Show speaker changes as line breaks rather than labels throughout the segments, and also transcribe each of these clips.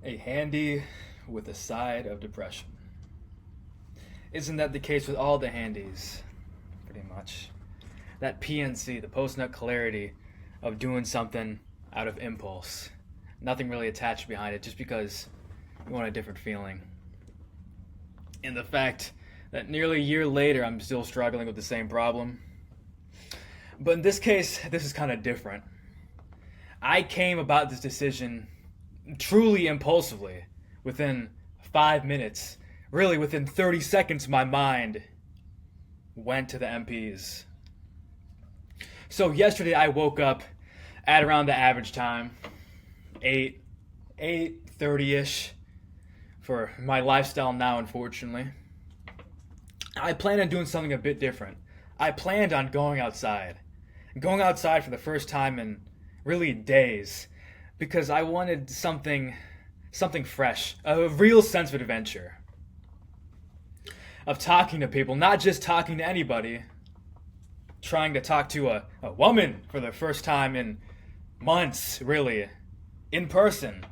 A handy with a side of depression. Isn't that the case with all the handies? Pretty much. That PNC, the post-nut clarity of doing something out of impulse. Nothing really attached behind it, just because you want a different feeling. And the fact that nearly a year later I'm still struggling with the same problem. But in this case, this is kind of different. I came about this decision truly impulsively. Within 5 minutes, really within 30 seconds, my mind went to the MPs. So yesterday I woke up at around the average time, 8:30ish for my lifestyle now, unfortunately. I planned on doing something a bit different. I planned on going outside. Going outside for the first time in really days, because I wanted something fresh, a real sense of adventure. Of talking to people, not just talking to anybody. Trying to talk to a woman for the first time in months, really, in person.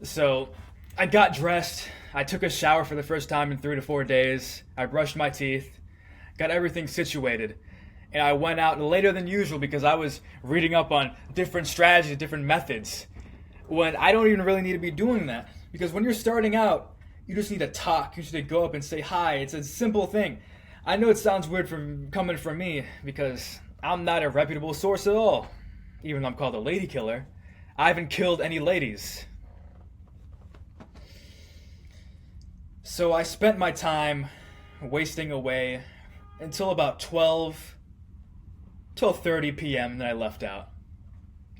So I got dressed. I took a shower for the first time in 3 to 4 days. I brushed my teeth, got everything situated, and I went out later than usual because I was reading up on different strategies, different methods. When I don't even really need to be doing that, because when you're starting out, you just need to talk. You just need to go up and say hi. It's a simple thing. I know it sounds weird coming from me because I'm not a reputable source at all. Even though I'm called a lady killer, I haven't killed any ladies. So I spent my time wasting away until about 12:30 p.m. and then I left out.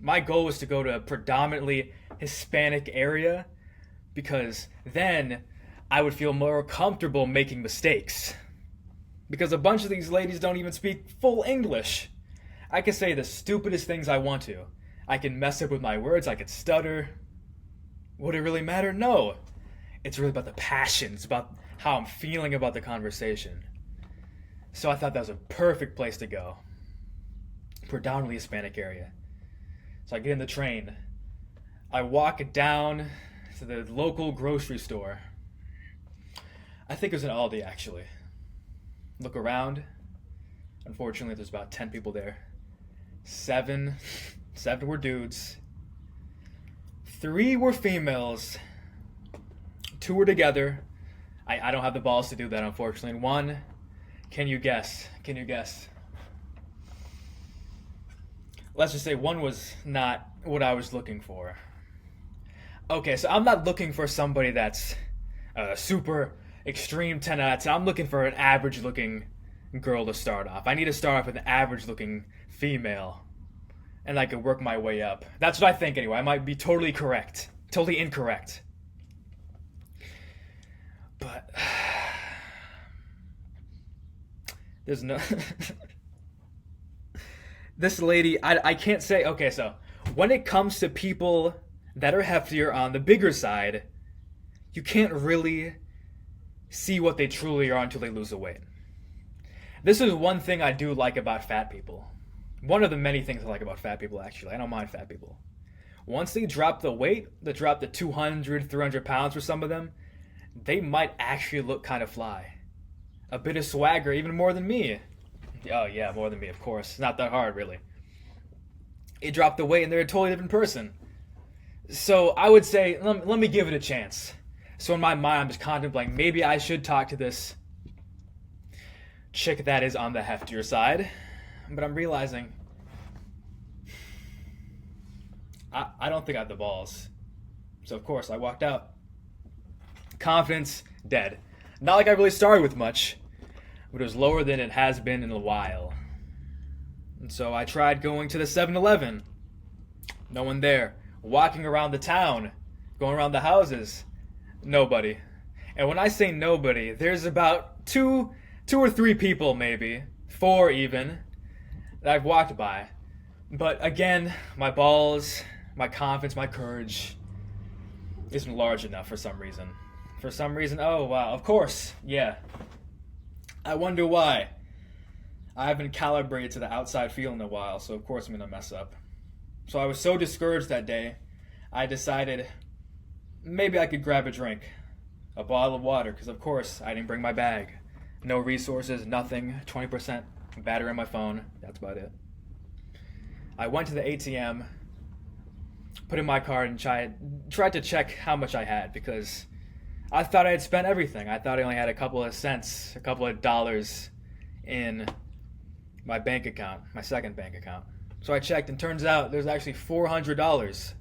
My goal was to go to a predominantly Hispanic area because then I would feel more comfortable making mistakes. Because a bunch of these ladies don't even speak full English. I can say the stupidest things I want to. I can mess up with my words, I can stutter. Would it really matter? No. It's really about the passion. It's about how I'm feeling about the conversation. So I thought that was a perfect place to go. Predominantly Hispanic area. So I get in the train. I walk down to the local grocery store. I think it was an Aldi, actually. Look around. Unfortunately, there's about 10 people there. Seven were dudes. 3 were females. 2 were together. I don't have the balls to do that, unfortunately. And 1, can you guess? Can you guess? Let's just say 1 was not what I was looking for. Okay, so I'm not looking for somebody that's super extreme 10 out of 10. I'm looking for an average looking girl to start off. I need to start off with an average looking female. And I could work my way up. That's what I think anyway. I might be totally correct. Totally incorrect. But there's no this lady, I can't say. Okay, so when it comes to people that are heftier on the bigger side, you can't really see what they truly are until they lose the weight. This is one thing I do like about fat people. One of the many things I like about fat people, actually. I don't mind fat people. Once they drop the weight, they drop the 200, 300 pounds for some of them, they might actually look kind of fly. A bit of swagger, even more than me. Oh yeah, more than me, of course. Not that hard, really. They drop the weight and they're a totally different person. So I would say, let me give it a chance. So in my mind, I'm just contemplating, maybe I should talk to this chick that is on the heftier side. But I'm realizing, I don't think I have the balls. So of course, I walked out. Confidence, dead. Not like I really started with much, but it was lower than it has been in a while. And so I tried going to the 7-Eleven. No one there. Walking around the town, going around the houses. Nobody. And when I say nobody, there's about two or 3 people maybe, 4 even, that I've walked by. But again, my balls, my confidence, my courage isn't large enough for some reason. For some reason, oh wow, of course, yeah. I wonder why. I haven't calibrated to the outside feel in a while, so of course I'm gonna mess up. So I was so discouraged that day, I decided maybe I could grab a drink, a bottle of water, because of course I didn't bring my bag. No resources, nothing, 20% battery on my phone, that's about it. I went to the ATM, put in my card, and tried to check how much I had, because I thought I had spent everything. I thought I only had a couple of cents, a couple of dollars in my bank account, my second bank account. So I checked, and turns out there's actually $400.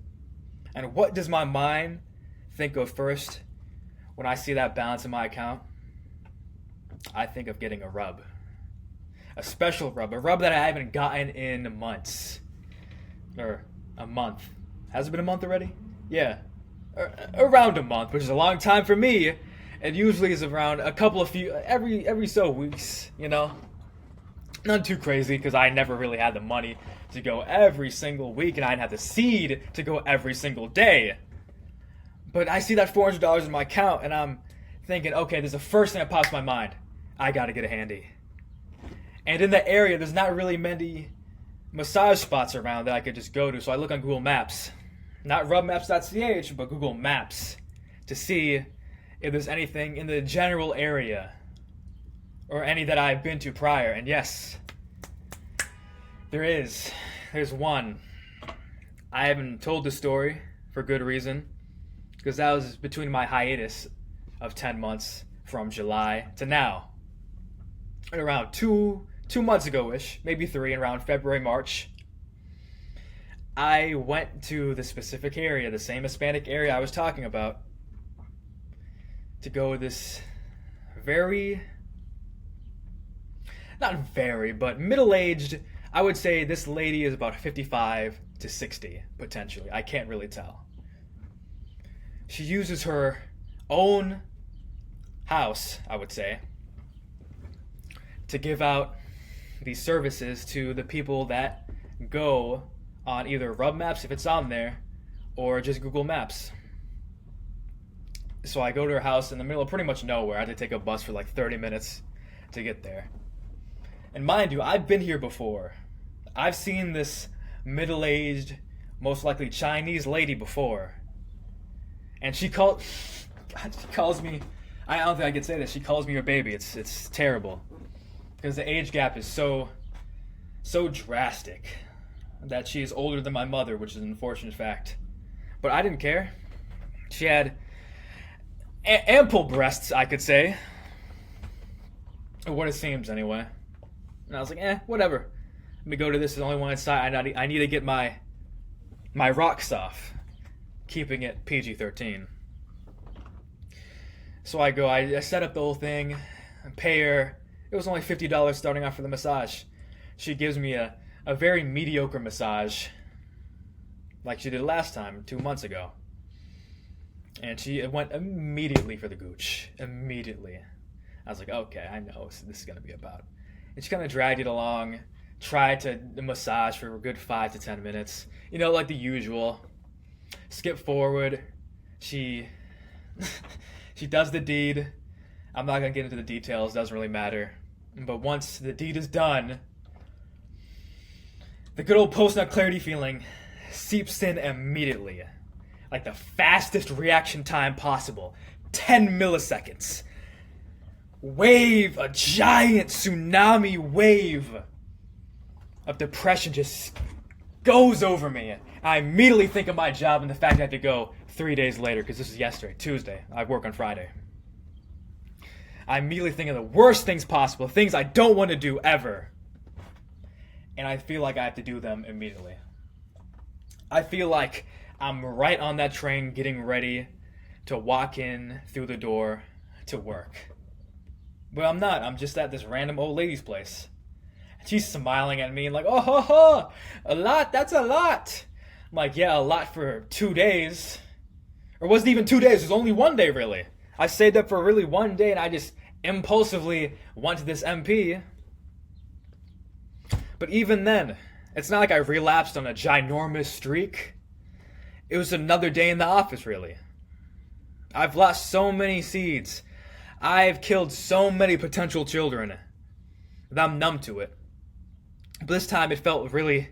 And what does my mind think of first when I see that balance in my account? I think of getting a rub. A special rub. A rub that I haven't gotten in months. Or a month. Has it been a month already? Yeah. Around a month, which is a long time for me. It usually is around every so weeks, you know? Not too crazy, because I never really had the money to go every single week, and I didn't have the seed to go every single day. But I see that $400 in my account, and I'm thinking, okay, this is the first thing that pops in my mind. I gotta get a handy. And in the area, there's not really many massage spots around that I could just go to, so I look on Google Maps. Not rubmaps.ch, but Google Maps, to see if there's anything in the general area, or any that I've been to prior. And yes, there is. There's one. I haven't told the story for good reason, because that was between my hiatus of 10 months from July to now. And around two months ago-ish, maybe 3, around February, March, I went to the specific area, the same Hispanic area I was talking about, to go with this but middle-aged. I would say this lady is about 55 to 60, potentially. I can't really tell. She uses her own house, I would say, to give out these services to the people that go on either Rub Maps, if it's on there, or just Google Maps. So I go to her house in the middle of pretty much nowhere. I had to take a bus for like 30 minutes to get there. And mind you, I've been here before. I've seen this middle-aged, most likely Chinese lady before. And she calls me, I don't think I could say this, she calls me her baby. It's terrible. Because the age gap is so drastic that she is older than my mother, which is an unfortunate fact. But I didn't care. She had ample breasts, I could say. Or what it seems, anyway. And I was like, whatever. Let me go to this. It's the only one inside. I need to get my rocks off. Keeping it PG-13. So I go. I set up the whole thing. I pay her. It was only $50 starting off for the massage. She gives me a very mediocre massage, like she did last time, 2 months ago. And she went immediately for the gooch. Immediately. I was like, okay, I know what this is going to be about. And she kind of dragged it along, tried to massage for a good 5 to 10 minutes. You know, like the usual. Skip forward. She does the deed. I'm not going to get into the details. Doesn't really matter. But once the deed is done, the good old post-nut clarity feeling seeps in immediately. Like the fastest reaction time possible. 10 milliseconds. A giant tsunami wave of depression just goes over me. I immediately think of my job and the fact I have to go 3 days later, because this is yesterday, Tuesday. I work on Friday. I immediately think of the worst things possible, things I don't want to do ever. And I feel like I have to do them immediately. I feel like I'm right on that train getting ready to walk in through the door to work. But I'm not. I'm just at this random old lady's place. And she's smiling at me and like, oh, ho, ho, a lot? That's a lot. I'm like, yeah, a lot for 2 days. Or it wasn't even 2 days. It was only 1 day, really. I saved up for really 1 day, and I just impulsively went to this MP. But even then, it's not like I relapsed on a ginormous streak. It was another day in the office, really. I've lost so many seeds. I've killed so many potential children that I'm numb to it. But this time it felt really,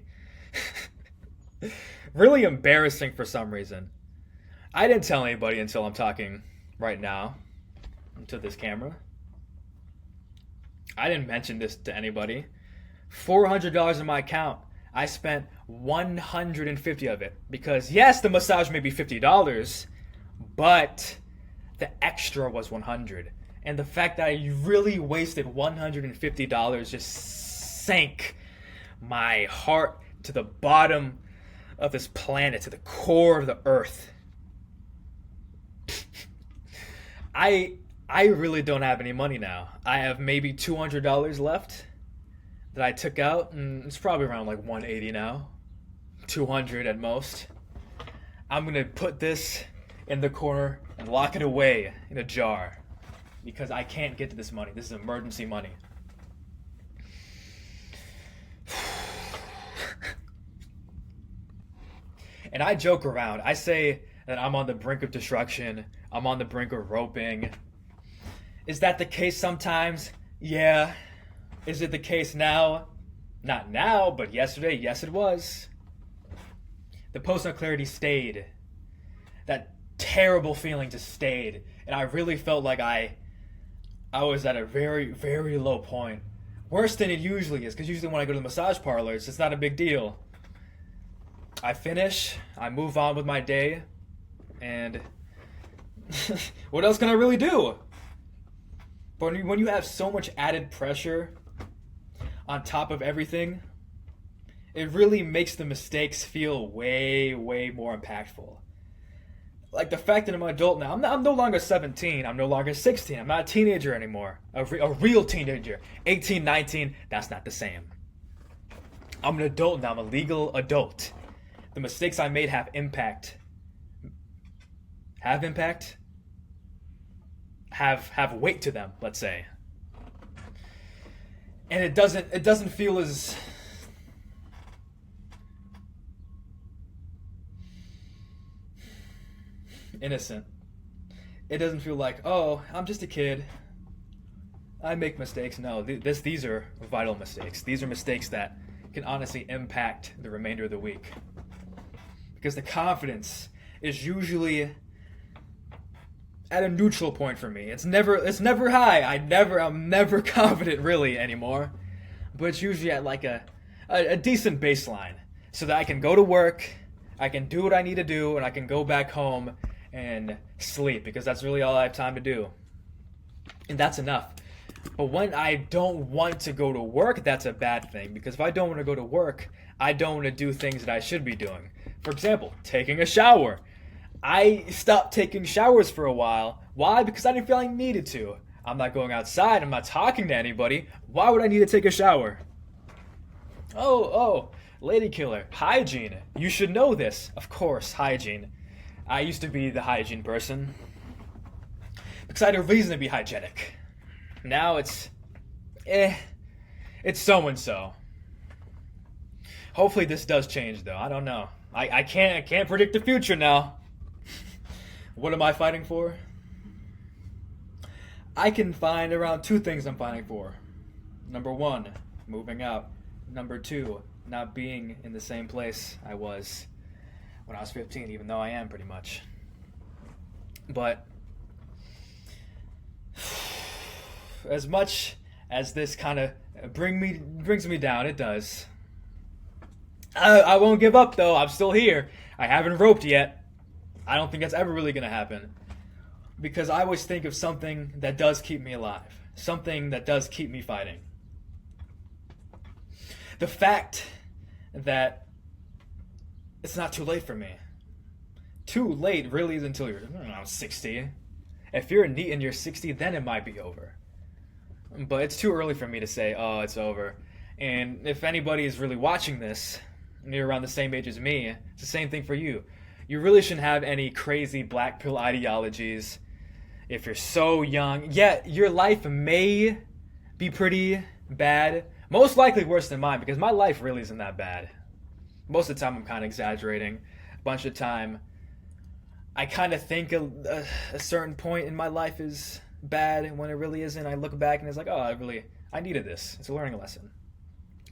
really embarrassing for some reason. I didn't tell anybody until I'm talking right now to this camera. I didn't mention this to anybody. $400 in my account. I spent 150 of it because yes, the massage may be $50, but the extra was 100. And the fact that I really wasted $150 just sank my heart to the bottom of this planet, to the core of the earth. I really don't have any money now. I have maybe $200 left that I took out, and it's probably around like 180 now. 200 at most. I'm gonna put this in the corner and lock it away in a jar because I can't get to this money. This is emergency money. And I joke around. I say that I'm on the brink of destruction. I'm on the brink of roping. Is that the case sometimes? Yeah. Is it the case now? Not now, but yesterday, yes it was. The post-nut stayed. That terrible feeling just stayed. And I really felt like I was at a very, very low point. Worse than it usually is, because usually when I go to the massage parlors, it's not a big deal. I finish, I move on with my day, and what else can I really do? But when you have so much added pressure on top of everything, it really makes the mistakes feel way, way more impactful. Like the fact that I'm an adult now, I'm no longer 17, I'm no longer 16, I'm not a teenager anymore. A real teenager. 18, 19, that's not the same. I'm an adult now, I'm a legal adult. The mistakes I made have impact. Have impact? Have weight to them, let's say. And it doesn't feel as innocent. It doesn't feel like, oh, I'm just a kid. I make mistakes. No, these are vital mistakes. These are mistakes that can honestly impact the remainder of the week. Because the confidence is usually at a neutral point for me. It's never high. I'm never confident really anymore. But it's usually at like a decent baseline. So that I can go to work, I can do what I need to do, and I can go back home and sleep. Because that's really all I have time to do. And that's enough. But when I don't want to go to work, that's a bad thing. Because if I don't want to go to work, I don't want to do things that I should be doing. For example, taking a shower. I stopped taking showers for a while. Why? Because I didn't feel I needed to. I'm not going outside. I'm not talking to anybody. Why would I need to take a shower? Oh, lady killer. Hygiene. You should know this. Of course, hygiene. I used to be the hygiene person. Because I had a reason to be hygienic. Now it's so-and-so. Hopefully this does change though. I don't know. I can't predict the future now. What am I fighting for? I can find around 2 things I'm fighting for. Number 1, moving out. Number 2, not being in the same place I was when I was 15, even though I am pretty much. But as much as this kind of brings me down, it does. I won't give up though. I'm still here. I haven't roped yet. I don't think that's ever really going to happen. Because I always think of something that does keep me alive. Something that does keep me fighting. The fact that it's not too late for me. Too late really is until you're 60. If you're neat and you're 60, then it might be over. But it's too early for me to say, oh, it's over. And if anybody is really watching this, and you're around the same age as me, it's the same thing for you. You really shouldn't have any crazy black pill ideologies. If you're so young, yeah, your life may be pretty bad. Most likely worse than mine, because my life really isn't that bad. Most of the time I'm kind of exaggerating. A bunch of time I kind of think a certain point in my life is bad when it really isn't. I look back and it's like, oh, I needed this. It's a learning lesson.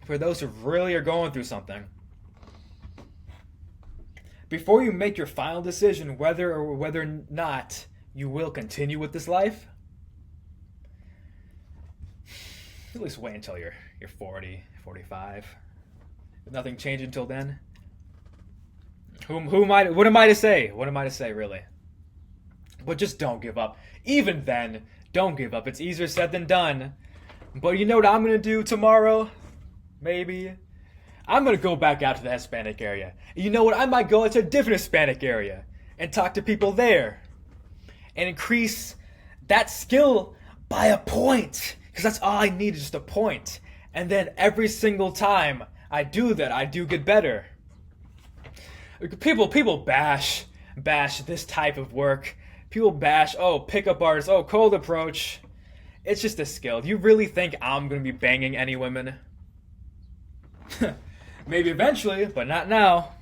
For those who really are going through something, before you make your final decision whether or whether or not you will continue with this life, at least wait until you're 40, 45. If nothing changed until then, what am I to say? What am I to say, really? But just don't give up. Even then, don't give up. It's easier said than done. But you know what I'm going to do tomorrow? Maybe. I'm going to go back out to the Hispanic area. You know what? I might go into a different Hispanic area and talk to people there. And increase that skill by a point. Because that's all I need is just a point. And then every single time I do that, I do get better. People bash this type of work. People bash, oh, pickup artists, oh, cold approach. It's just a skill. Do you really think I'm going to be banging any women? Maybe eventually, but not now.